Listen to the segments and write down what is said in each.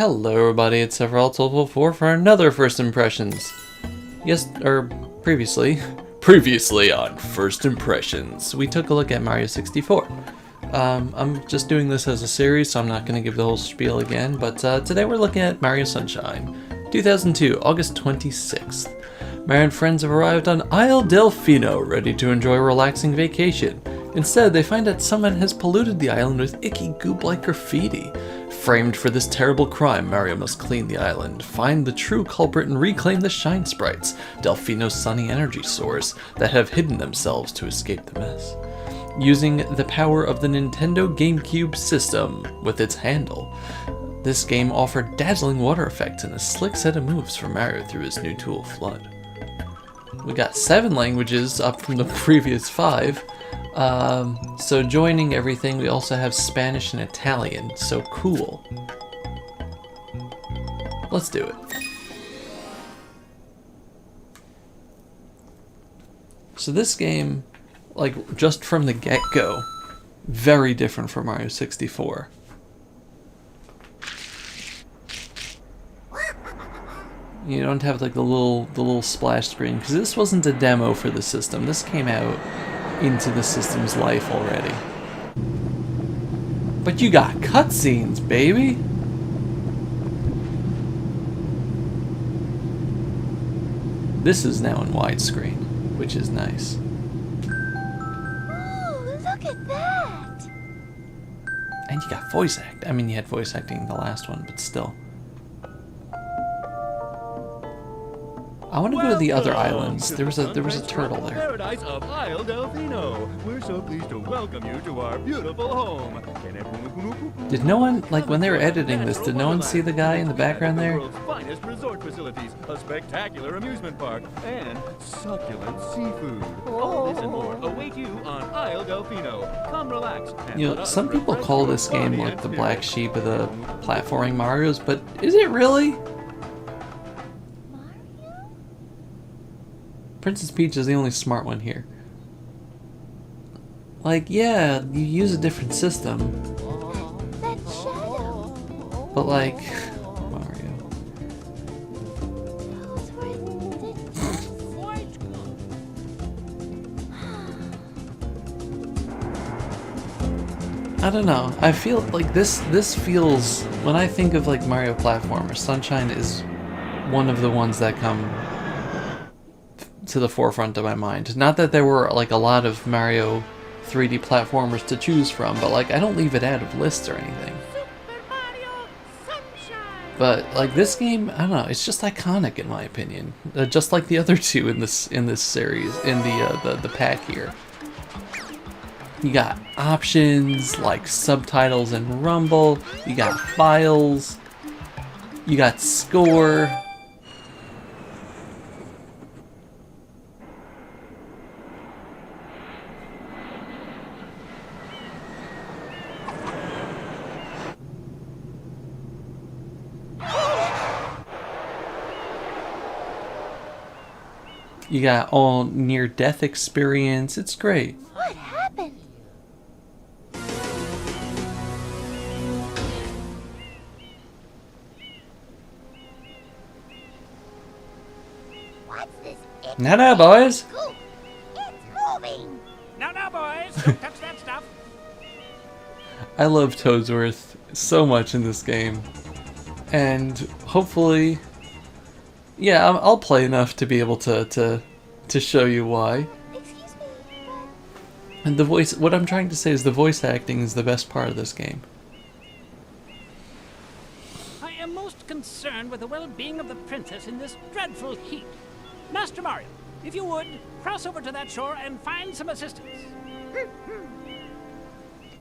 Hello everybody, it's Sephiroth1204 for another First Impressions. Previously on First Impressions, we took a look at Mario 64. I'm just doing this as a series, so I'm not going to give the whole spiel again, but today we're looking at Mario Sunshine, 2002, August 26th. Mario and friends have arrived on Isle Delfino, ready to enjoy a relaxing vacation. Instead, they find that someone has polluted the island with icky goop-like graffiti. Framed for this terrible crime, Mario must clean the island, find the true culprit, and reclaim the Shine Sprites, Delfino's sunny energy source, that have hidden themselves to escape the mess. Using the power of the Nintendo GameCube system with its handle, this game offered dazzling water effects and a slick set of moves for Mario through his new tool, Flood. We got 7 languages up from the previous 5. So joining everything, we also have Spanish and Italian, so cool. Let's do it. So this game, like, just from the get-go, very different from Mario 64. You don't have like the little splash screen, because this wasn't a demo for the system. This came out into the system's life already. But you got cutscenes, baby! This is now in widescreen, which is nice. Oh, look at that! And you got voice act. I mean, you had voice acting in the last one, but still. I want to go to the other islands. There was a turtle there. Paradise of Isle Delfino. We're so pleased to welcome you to our beautiful home. Did no one, like, when they were editing this, did no one see the guy in the background there? The world's finest resort facilities, a spectacular amusement park, and succulent seafood. All this and more await you on Isle Delfino. Come relax. You know, some people call this game like the black sheep of the platforming Marios, but is it really? Princess Peach is the only smart one here. Like, yeah, you use a different system. That shadow. But like, Mario. Those were I don't know. I feel like this feels, when I think of like Mario platformers, Sunshine is one of the ones that come to the forefront of my mind. Not that there were like a lot of Mario 3D platformers to choose from, but like I don't leave it out of lists or anything. Super Mario Sunshine. But like this game, I don't know, it's just iconic in my opinion. Just like the other two in this series, in the pack here. You got options like subtitles and rumble. You got files. You got score. You got all near-death experience. It's great. What happened? What's this? Now, boys. Scoop. It's moving. Now, boys, don't touch that stuff. I love Toadsworth so much in this game. And hopefully, yeah, I'll play enough to be able to show you why. Excuse me. And the voice, what I'm trying to say is the voice acting is the best part of this game. I am most concerned with the well-being of the princess in this dreadful heat. Master Mario, if you would, cross over to that shore and find some assistance.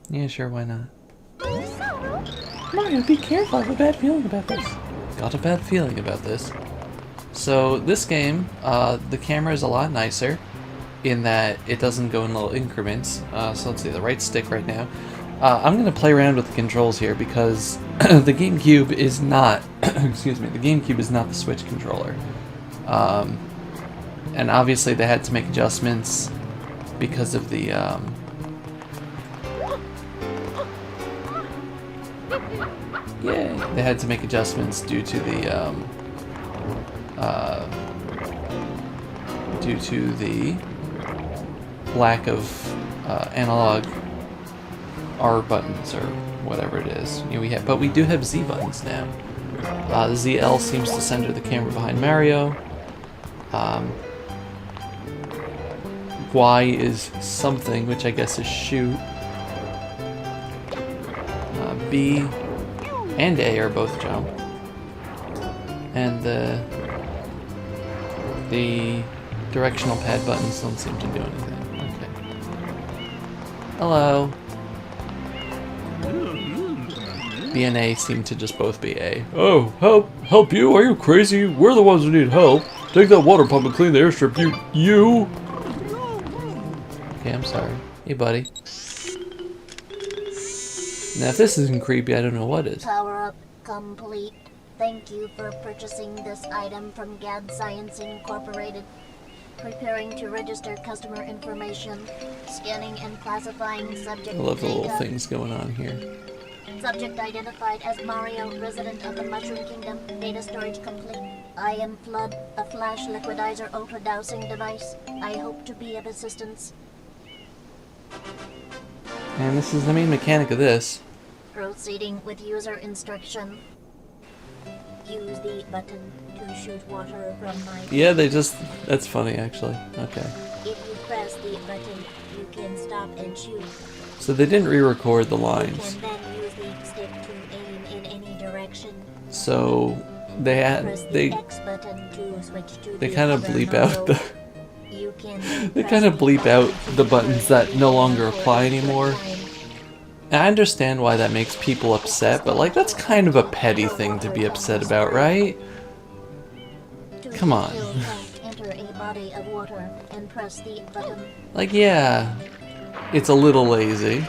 Yeah, sure, why not? So, Mario, be careful. I have a bad feeling about this. Got a bad feeling about this. So this game, the camera is a lot nicer in that it doesn't go in little increments. So let's see, the right stick right now. I'm going to play around with the controls here because the GameCube is not, excuse me, the GameCube is not the Switch controller. And obviously they had to make adjustments because of the Yay! They had to make adjustments due to the lack of analog R buttons or whatever it is. You know, but we do have Z buttons now. The ZL seems to center the camera behind Mario. Y is something, which I guess is shoot. B and A are both jump. And the directional pad buttons don't seem to do anything. Okay. Hello. B and A seem to just both be A. Oh, help you? Are you crazy? We're the ones who need help. Take that water pump and clean the airstrip, you. Okay, I'm sorry. Hey, buddy. Now, if this isn't creepy, I don't know what is. Power up complete. Thank you for purchasing this item from GAD Science Incorporated. Preparing to register customer information. Scanning and classifying subject I love the little data. things going on here. Subject identified as Mario, resident of the Mushroom Kingdom. Data storage complete. I am Flood, a flash liquidizer ultra dowsing device. I hope to be of assistance. And this is the main mechanic of this. Proceeding with user instruction. Use the button to shoot water from my... Yeah, that's funny, actually. Okay. If you press the button, you can stop and shoot. So they didn't re-record the You lines. can then use the stick to aim in any direction. So they Press the they X button to switch to they the kind of other bleep model. out the You can then they press kind of the bleep button out to the buttons reverse that no longer for apply a short anymore. time. And I understand why that makes people upset, but like that's kind of a petty thing to be upset about, right? To Come on. fill tank, enter a body of water and press the button. Like, yeah, it's a little lazy,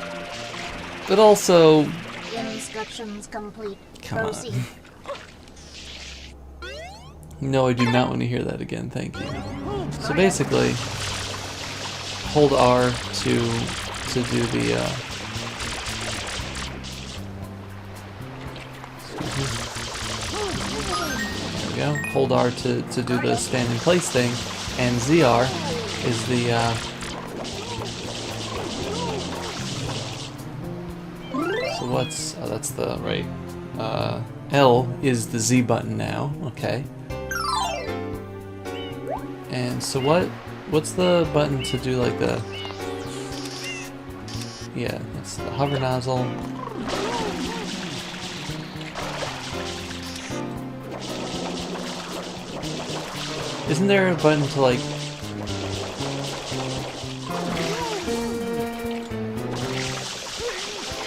but also, Instructions complete. Come on. Proceed. no, I do not want to hear that again. Thank you. So basically, hold R to do the. There we go. Hold R to do the stand in place thing, and ZR is the. So what's that's the right. L is the Z button now. Okay. And so what's the button to do like the. Yeah, that's the hover nozzle. Isn't there a button to like...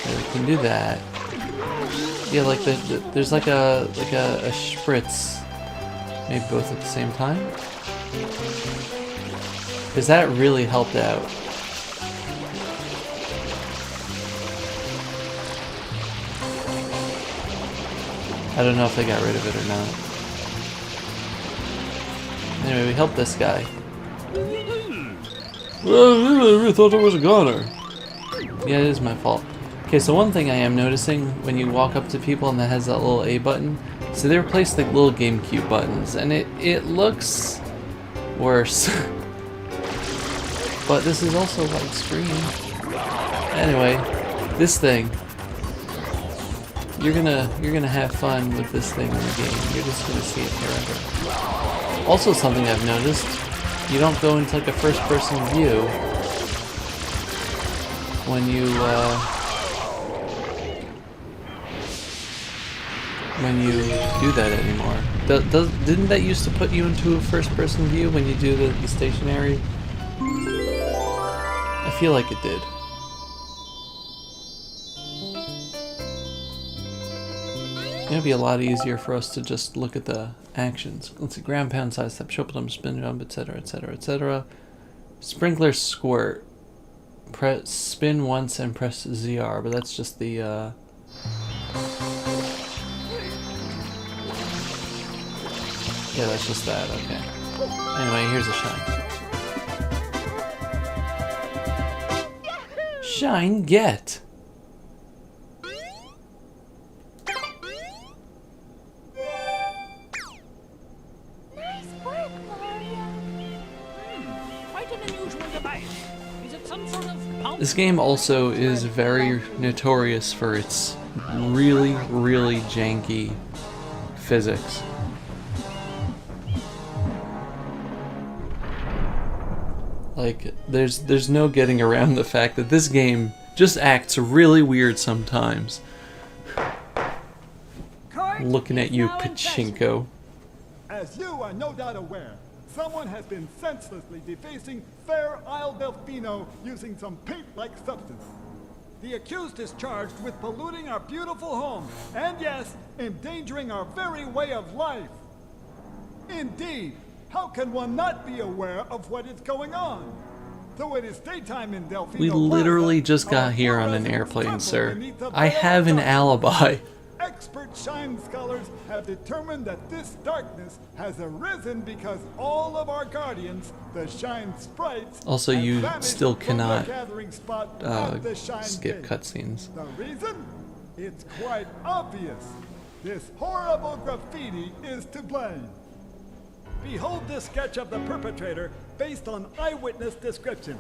Yeah, we can do that. Yeah, like there's like a spritz. Maybe both at the same time? Because that really helped out. I don't know if they got rid of it or not. Anyway, we helped this guy. Well, I thought it was a goner. Yeah, it is my fault. Okay, so one thing I am noticing when you walk up to people and that has that little A button, so they replaced like little GameCube buttons, and it looks worse. But this is also widescreen. Anyway, this thing. You're gonna have fun with this thing in the game. You're just gonna see it forever. Also, something I've noticed: you don't go into like a first-person view when you do that anymore. Didn't that used to put you into a first-person view when you do the stationary? I feel like it did. It'd be a lot easier for us to just look at the actions. Let's see, ground pound, side step, triple jump, spin jump, etc., etc., etc. Sprinkler squirt. Press spin once and press ZR, but that's just the yeah, that's just that, okay. Anyway, here's a shine. Shine get! This game also is very notorious for its really, really janky physics. Like, there's no getting around the fact that this game just acts really weird sometimes. Looking at you, Pachinko. As you are no doubt aware, someone has been senselessly defacing fair Isle Delfino using some paint-like substance. The accused is charged with polluting our beautiful home, and yes, endangering our very way of life. Indeed, how can one not be aware of what is going on? Though it is daytime in Delfino, We literally Plaza, just got our here on an residents airplane, suffer sir. beneath the I veil have of an darkness. alibi. Expert shine scholars have determined that this darkness has arisen because all of our guardians, the shine sprites, Also, have you vanished still from the cannot, gathering spot at the shine skip gate. cutscenes. The reason? It's quite obvious. This horrible graffiti is to blame. Behold this sketch of the perpetrator based on eyewitness descriptions.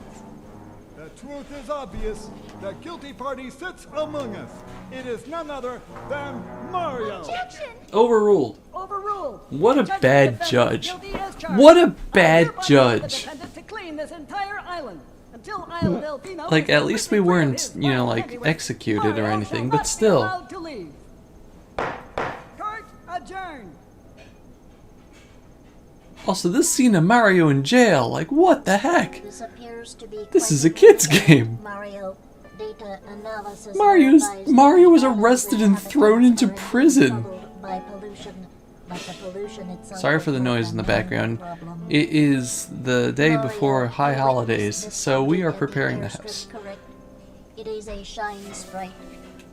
The truth is obvious. The guilty party sits among us. It is none other than Mario. Objection! Overruled. Overruled. What a Judge bad the defendant judge. guilty as charged. What a I bad hereby order judge. the defendant to clean this entire island until Isle Delfino Like, is at least we completely clear of weren't, his you know, vile like, handiwork. executed or Mario anything, shall but not be still. allowed to leave. Court adjourned. Also, this scene of Mario in jail, like, what the heck? This appears to be This quite is a an kid's incident. game. Mario, data analysis Mario was verifies arrested and habitats thrown into are prison. troubled by pollution, but the pollution itself Sorry is for the not noise in the the main background. problem. It is the day Mario, before High you Holidays, witnessed so we are the preparing the airstrip, house. correct? It is a shine sprite.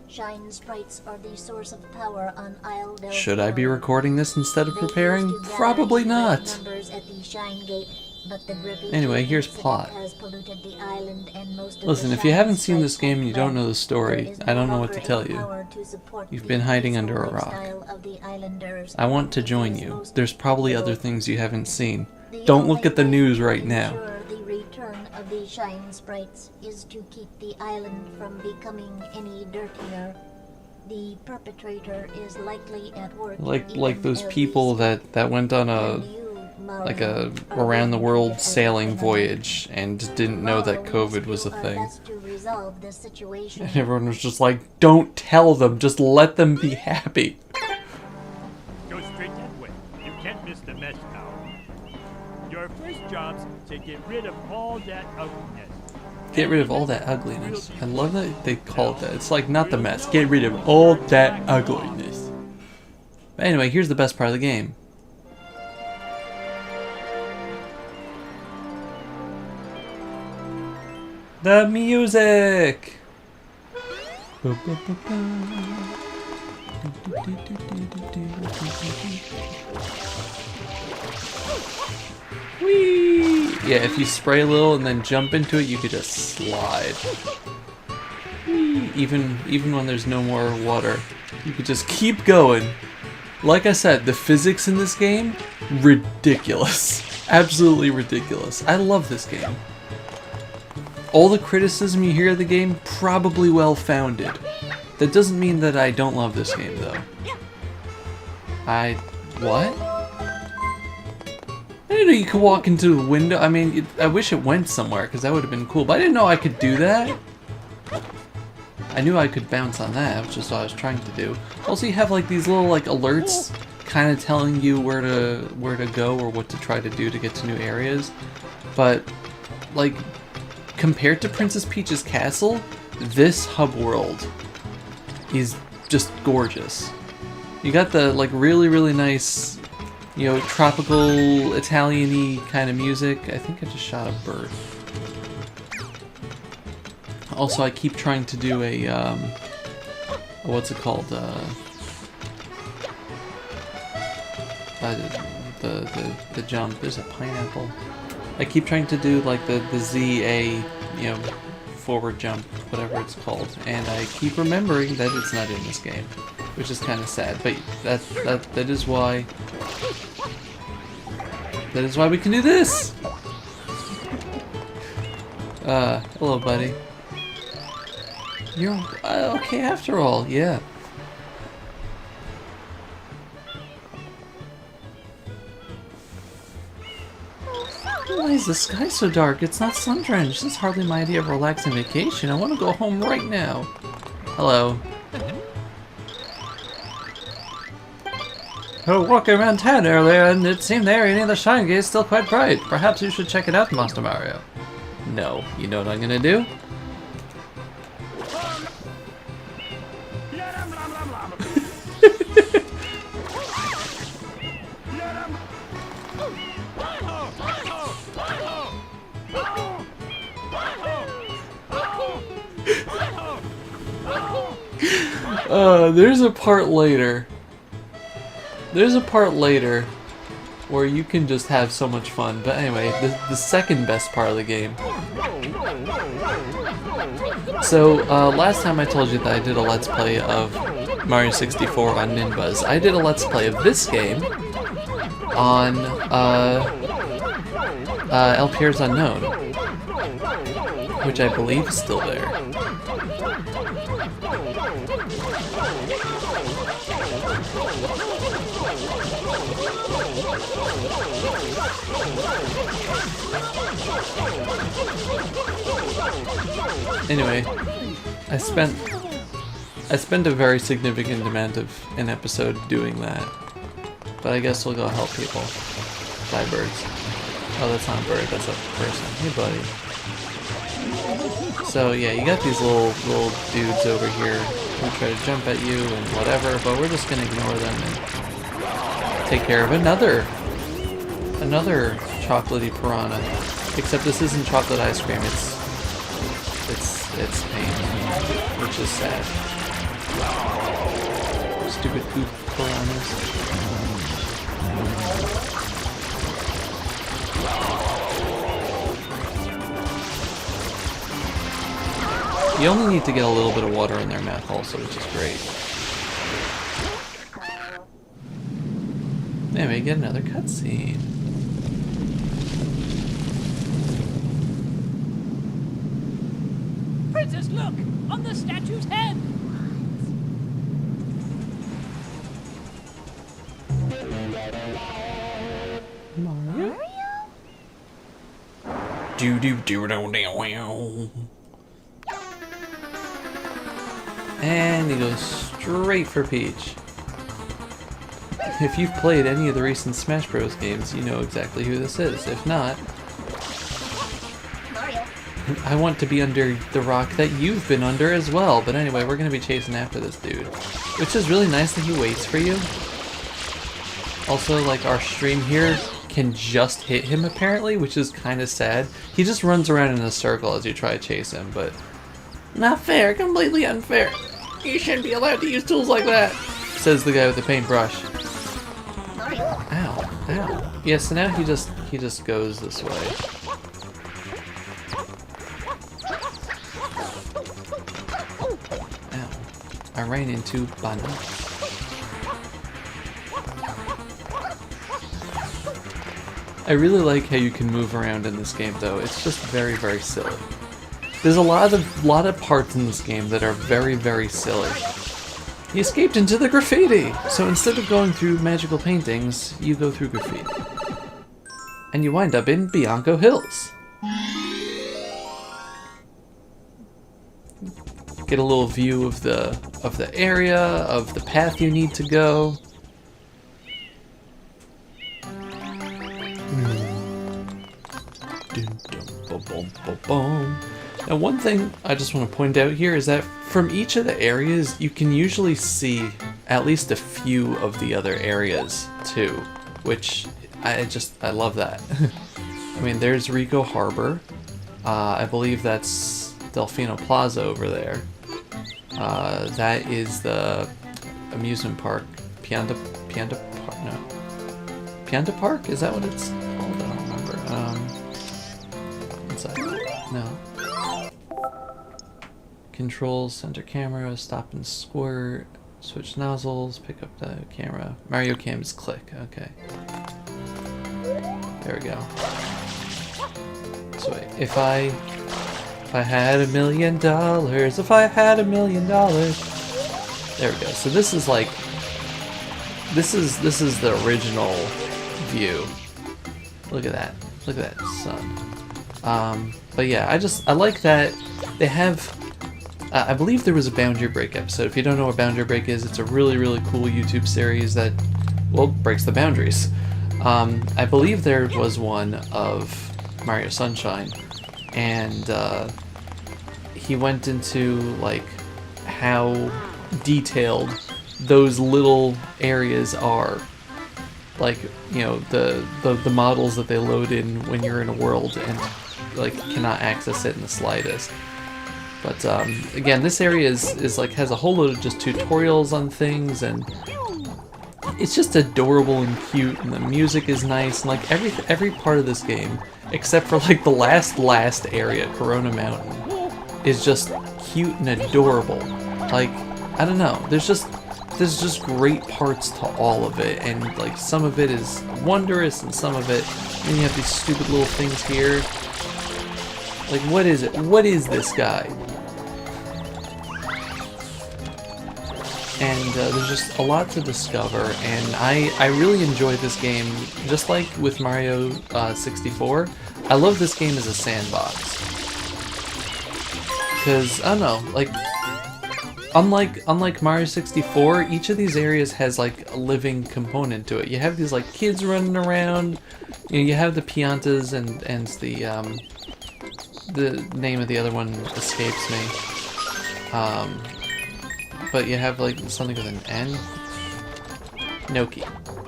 Shine sprites are the source of power on Isle Delfino. Should I be recording this instead of They preparing? used to gather Probably in not. great numbers at the Shine Gate, but the graffiti Anyway, here's incident plot. has polluted the island and most of Listen, the if you Shine haven't seen this Sprites game and have you don't fled. know the story, There is I don't no know what to longer tell a you. power to support You've the been hiding peaceful under a rock. lifestyle of the islanders. I want to It join is you. most There's probably other difficult. things you haven't seen. The Don't only look at the way news to right now. ensure the return of the Shine Sprites is to keep the island from becoming any dirtier. The perpetrator is likely at work. Like even those as people we that went on speak. a And you, Mario, like a are around the working world as sailing criminal. voyage and didn't know that Tomorrow we COVID was a must do our thing. best to resolve this situation. And everyone was just like, don't tell them, just let them be happy. Go straight that way. You can't miss the mess now. Your first job's to get rid of all that ugliness. Get rid of all that ugliness. I love that they call it that. It's like, not the mess. Get rid of all that ugliness. But anyway, here's the best part of the game. The music! Whee! Yeah, if you spray a little and then jump into it, you could just slide. Whee! Even when there's no more water, you could just keep going. Like I said, the physics in this game, ridiculous. Absolutely ridiculous. I love this game. All the criticism you hear of the game, probably well-founded. That doesn't mean that I don't love this game, though. What? I didn't know you could walk into the window. I mean, I wish it went somewhere, because that would have been cool. But I didn't know I could do that. I knew I could bounce on that, which is what I was trying to do. Also, you have like these little like alerts, kind of telling you where to go or what to try to do to get to new areas. But like, compared to Princess Peach's castle, this hub world is just gorgeous. You got the like really nice, you know, tropical Italian-y kind of music. I think I just shot a bird. Also, I keep trying to do a what's it called? The jump. There's a pineapple. I keep trying to do like the ZA, you know, forward jump, whatever it's called, and I keep remembering that it's not in this game, which is kind of sad. But that is why we can do this. Hello, buddy. You're okay after all, yeah. Why is the sky so dark? It's not sun-drenched. This is hardly my idea of a relaxing vacation. I want to go home right now. Hello. I was walking around town earlier, and it seemed the area near the Shine Gate is still quite bright. Perhaps you should check it out, Master Mario. No. You know what I'm gonna do? There's a part later. There's a part later where you can just have so much fun. But anyway, the second best part of the game. So, last time I told you that I did a Let's Play of Mario 64 on Ninbuzz. I did a Let's Play of this game on El Pierre's Unknown, which I believe is still there. Anyway, I spent a very significant amount of an episode doing that. But I guess we'll go help people. Die birds. Oh, that's not a bird, that's a person. Hey buddy. So yeah, you got these little dudes over here who try to jump at you and whatever, but we're just gonna ignore them and take care of another chocolatey piranha. Except this isn't chocolate ice cream, it's pain, which is sad. Stupid poop piranhas. You only need to get a little bit of water in their mouth also, which is great. Anyway, get another cutscene. Princess, look! On the statue's head! Mario? Do do do do do. And he goes straight for Peach. If you've played any of the recent Smash Bros. Games, you know exactly who this is. If not, Mario. I want to be under the rock that you've been under as well. But anyway, we're going to be chasing after this dude. Which is really nice that he waits for you. Also, like, our stream here can just hit him apparently, which is kind of sad. He just runs around in a circle as you try to chase him, but not fair, completely unfair. You shouldn't be allowed to use tools like that, says the guy with the paintbrush. Mario. Ow, ow. Yeah, so now he just goes this way. Ow. I ran into Banana. I really like how you can move around in this game though. It's just very, very silly. There's a lot of parts in this game that are very, very silly. He escaped into the graffiti! So instead of going through magical paintings, you go through graffiti. And you wind up in Bianco Hills. Get a little view of the area, of the path you need to go. Now one thing I just want to point out here is that from each of the areas you can usually see at least a few of the other areas too, which I love that. I mean, there's Rico Harbor, I believe that's Delfino Plaza over there. That is the amusement park, Pianta Park? Is that what it's called? I don't remember. What's that? No. Controls, center camera, stop and squirt, switch nozzles, pick up the camera. Mario Cam's click, okay. There we go. So wait, if I If I had $1 million, if I had $1 million. There we go. So this is like, this is the original view. Look at that. Look at that sun. But yeah, I like that they have. I believe there was a Boundary Break episode. If you don't know what Boundary Break is, it's a really, really cool YouTube series that, well, breaks the boundaries. I believe there was one of Mario Sunshine, and he went into like how detailed those little areas are. Like, you know, the models that they load in when you're in a world and like cannot access it in the slightest. But again, this area is like has a whole load of just tutorials on things, and it's just adorable and cute, and the music is nice, and like every part of this game, except for like the last area, Corona Mountain, is just cute and adorable. Like, I don't know, there's just great parts to all of it, and like some of it is wondrous, and some of it, and you have these stupid little things here. Like, what is it? What is this guy? And there's just a lot to discover, and I really enjoy this game, just like with Mario 64. I love this game as a sandbox. Because, I don't know, like, unlike Mario 64, each of these areas has like a living component to it. You have these like kids running around, you know, you have the Piantas and the name of the other one escapes me. But you have like something with an N. Noki.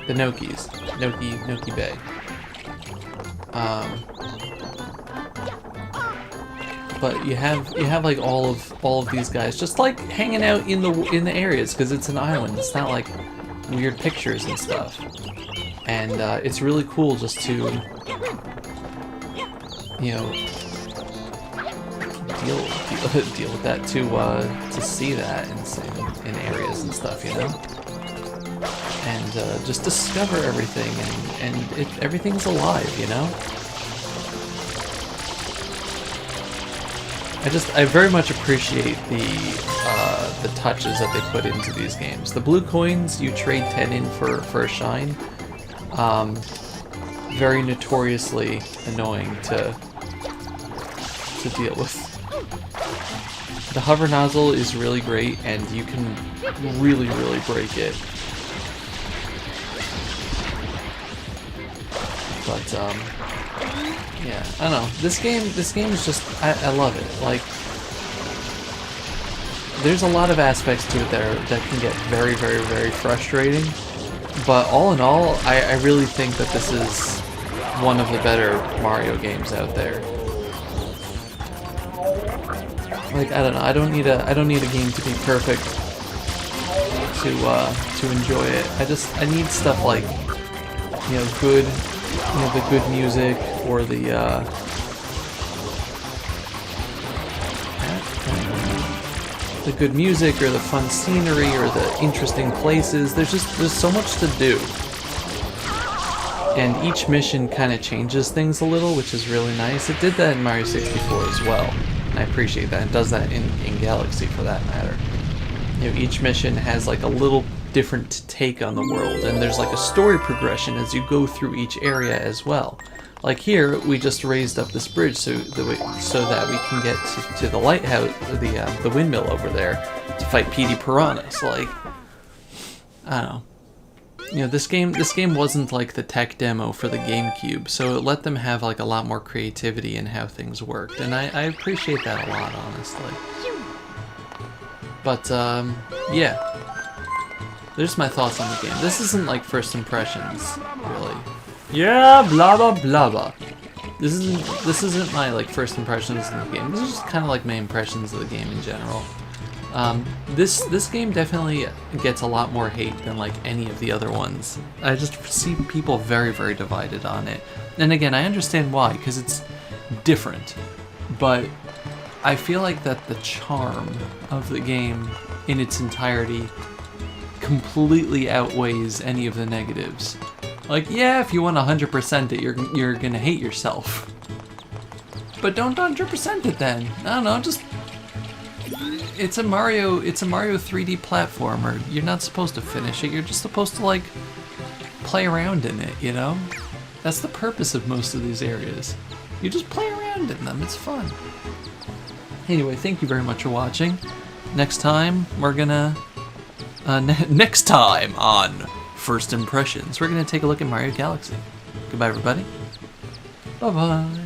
The Nokis. Noki Bay. But you have like all of these guys just like hanging out in the areas, because it's an island. It's not like weird pictures and stuff. And it's really cool just to, you know, deal with that, to see that in areas and stuff, you know, and just discover everything, and everything's alive, you know. I very much appreciate the touches that they put into these games. The blue coins you trade 10 in for a shine. Very notoriously annoying to deal with. The hover nozzle is really great, and you can really break it. But yeah, I don't know. This game is just, I love it. Like, there's a lot of aspects to it that can get very frustrating. But all in all, I really think that this is one of the better Mario games out there. Like, I don't know, I don't need a game to be perfect to enjoy it. I need stuff like, you know, the good music, or the good music, or the fun scenery, or the interesting places. There's so much to do. And each mission kind of changes things a little, which is really nice. It did that in Mario 64 as well. And I appreciate that. It does that in Galaxy, for that matter. You know, each mission has like a little different take on the world, and there's like a story progression as you go through each area as well. Like here, we just raised up this bridge so that we can get to the lighthouse, the windmill over there, to fight Petey Piranha. So like, I don't know. You know, this game wasn't like the tech demo for the GameCube, so it let them have like a lot more creativity in how things worked, and I appreciate that a lot, honestly. But yeah, there's my thoughts on the game. This isn't like first impressions, really. Yeah, blah blah blah blah. This isn't my like first impressions of the game. This is just kind of like my impressions of the game in general. This game definitely gets a lot more hate than like any of the other ones. I just see people very divided on it. And again, I understand why, because it's different. But I feel like that the charm of the game in its entirety completely outweighs any of the negatives. Like, yeah, if you want 100% it, you're gonna hate yourself. but don't 100% it then. I don't know, just... It's a Mario 3D platformer. You're not supposed to finish it, you're just supposed to, like, play around in it, you know? That's the purpose of most of these areas. You just play around in them, it's fun. Anyway, thank you very much for watching. Next time, we're gonna... next time on First Impressions, we're gonna take a look at Mario Galaxy. Goodbye, everybody. Bye-bye.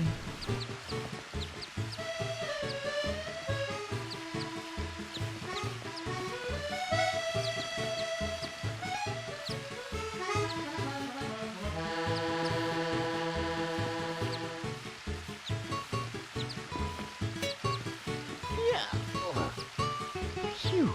Phew.